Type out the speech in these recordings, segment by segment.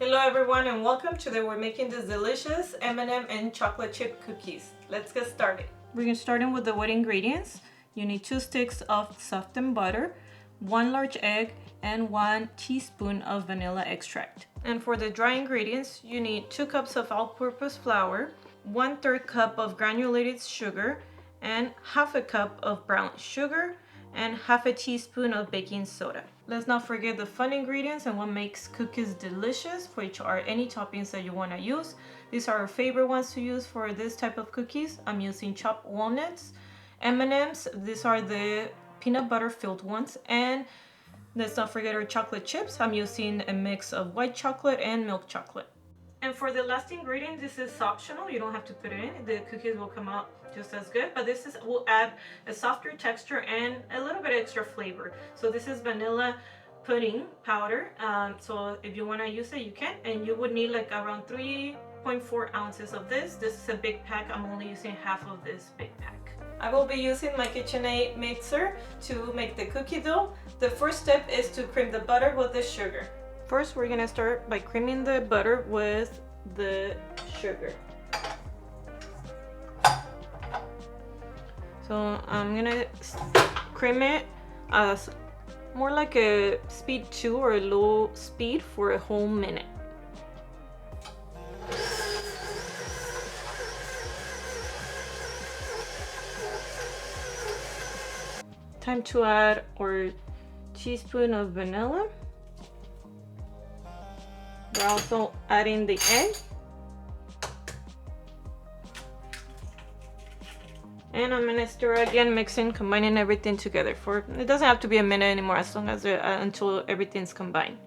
Hello everyone and welcome. Today we're making these delicious M&M and chocolate chip cookies. Let's get started. We're going to start with the wet ingredients. You need 2 sticks of softened butter, 1 large egg, and 1 teaspoon of vanilla extract. And for the dry ingredients, you need 2 cups of all-purpose flour, 1/3 cup of granulated sugar, and half a cup of brown sugar, and half a teaspoon of baking soda. Let's not forget the fun ingredients and what makes cookies delicious, which are any toppings that you want to use. These are our favorite ones to use for this type of cookies. I'm using chopped walnuts, M&Ms, these are the peanut butter filled ones, and let's not forget our chocolate chips. I'm using a mix of white chocolate and milk chocolate. And for the last ingredient, this is optional. You don't have to put it in. The cookies will come out just as good, but this will add a softer texture and a little bit extra flavor. So this is vanilla pudding powder. So if you want to use it, you can. And you would need like around 3.4 ounces of this. This is a big pack. I'm only using half of this big pack. I will be using my KitchenAid mixer to make the cookie dough. The first step is to cream the butter with the sugar. First, we're gonna start by creaming the butter with the sugar. So I'm gonna cream it as more like a speed 2 or a low speed for a whole minute. Time to add our teaspoon of vanilla. We're also adding the egg. And I'm gonna stir again, mixing, combining everything together. It doesn't have to be a minute anymore, as long as until everything's combined.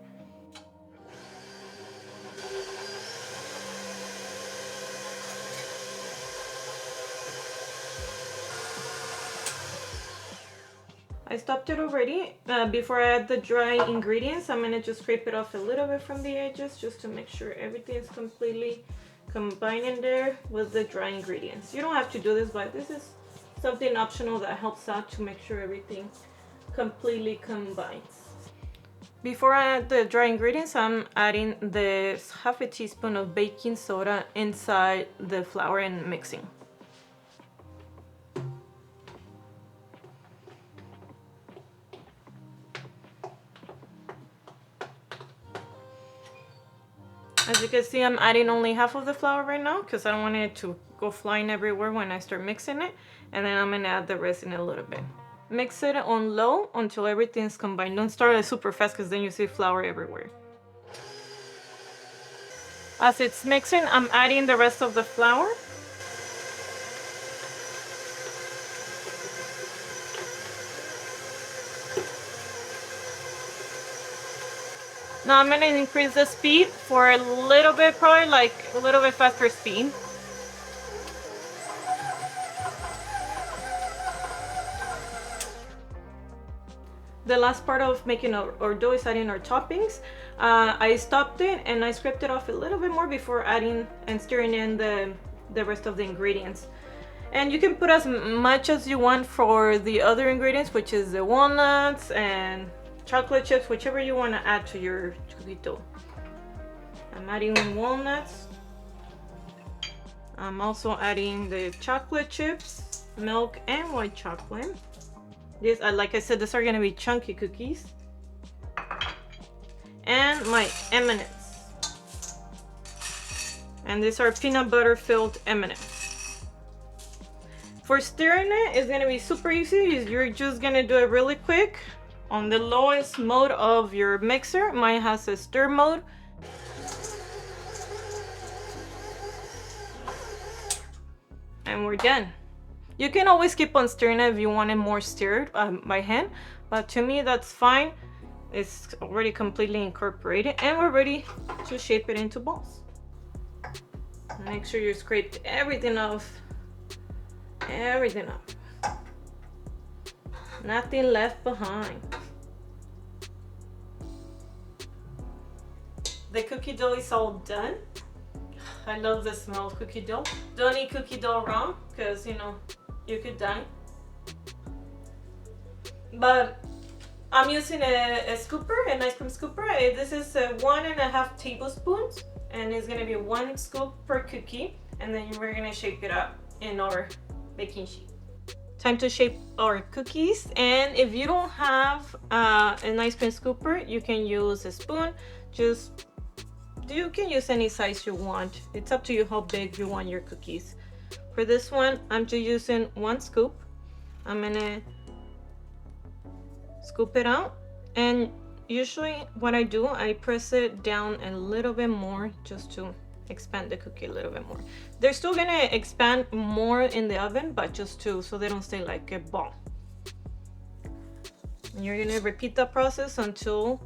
I stopped it already. Before I add the dry ingredients, I'm gonna just scrape it off a little bit from the edges just to make sure everything is completely combined in there with the dry ingredients. You don't have to do this, but this is something optional that helps out to make sure everything completely combines. Before I add the dry ingredients, I'm adding this half a teaspoon of baking soda inside the flour and mixing. As you can see, I'm adding only half of the flour right now because I don't want it to go flying everywhere when I start mixing it. And then I'm going to add the rest in a little bit. Mix it on low until everything's combined. Don't start it super fast because then you see flour everywhere. As it's mixing, I'm adding the rest of the flour. Now I'm gonna increase the speed for a little bit, probably like a little bit faster speed. The last part of making our dough is adding our toppings. I stopped it and I scraped it off a little bit more before adding and stirring in the rest of the ingredients. And you can put as much as you want for the other ingredients, which is the walnuts and chocolate chips, whichever you want to add to your cookie dough. I'm adding walnuts. I'm also adding the chocolate chips, milk, and white chocolate. This, like I said, these are going to be chunky cookies. And my M&Ms. And these are peanut butter filled M&Ms. For stirring it, it's going to be super easy. You're just going to do it really quick. On the lowest mode of your mixer, mine has a stir mode. And we're done. You can always keep on stirring it if you want it more stirred by hand, but to me that's fine. It's already completely incorporated and we're ready to shape it into balls. Make sure you scraped everything off. Everything up. Nothing left behind. The cookie dough is all done. I love the smell of cookie dough. Don't eat cookie dough raw because, you know, you could die. But I'm using a scooper, an ice cream scooper. This is 1.5 tablespoons, and it's gonna be 1 scoop per cookie, and then we're gonna shape it up in our baking sheet. Time to shape our cookies, and if you don't have an ice cream scooper, you can use a spoon. You can use any size you want. It's up to you how big you want your cookies. For this one, I'm just using 1 scoop. I'm gonna scoop it out, and usually what I do, I press it down a little bit more just to expand the cookie a little bit more. They're still gonna expand more in the oven, but just so they don't stay like a ball. And you're gonna repeat that process until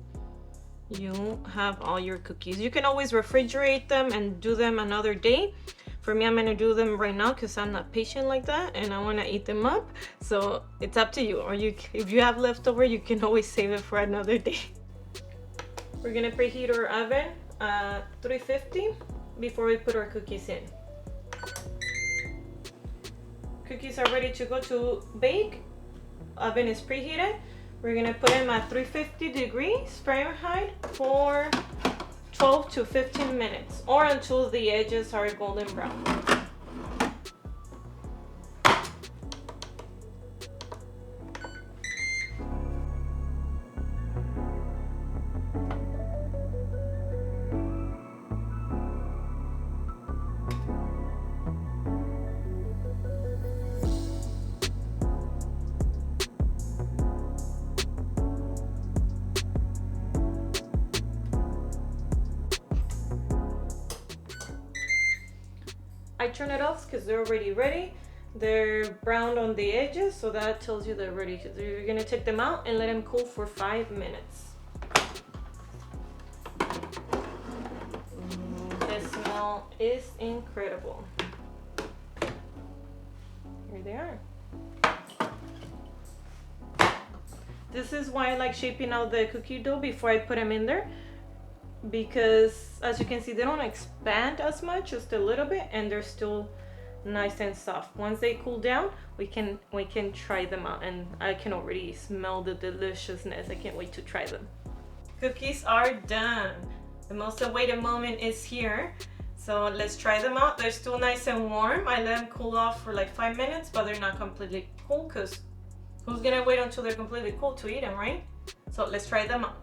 you have all your cookies. You can always refrigerate them and do them another day. For me, I'm gonna do them right now because I'm not patient like that and I wanna eat them up. So it's up to you. Or if you have leftover, you can always save it for another day. We're gonna preheat our oven at 350 before we put our cookies in. Cookies are ready to go to bake. Oven is preheated. We're gonna put them at 350 degrees Fahrenheit for 12 to 15 minutes, or until the edges are golden brown. I turn it off because they're already ready. They're browned on the edges, so that tells you they're ready. You're gonna take them out and let them cool for 5 minutes. The smell is incredible. Here they are. This is why I like shaping out the cookie dough before I put them in there, because as you can see, they don't expand as much, just a little bit, and they're still nice and soft. Once they cool down, we can try them out, and I can already smell the deliciousness. I can't wait to try them. Cookies are done. The most awaited moment is here. So let's try them out. They're still nice and warm. I let them cool off for like 5 minutes, but they're not completely cool, because who's gonna wait until they're completely cool to eat them, right? So let's try them out.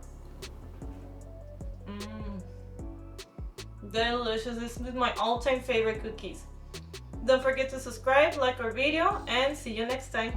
Delicious. This is my all-time favorite cookies. Don't forget to subscribe, like our video, and see you next time.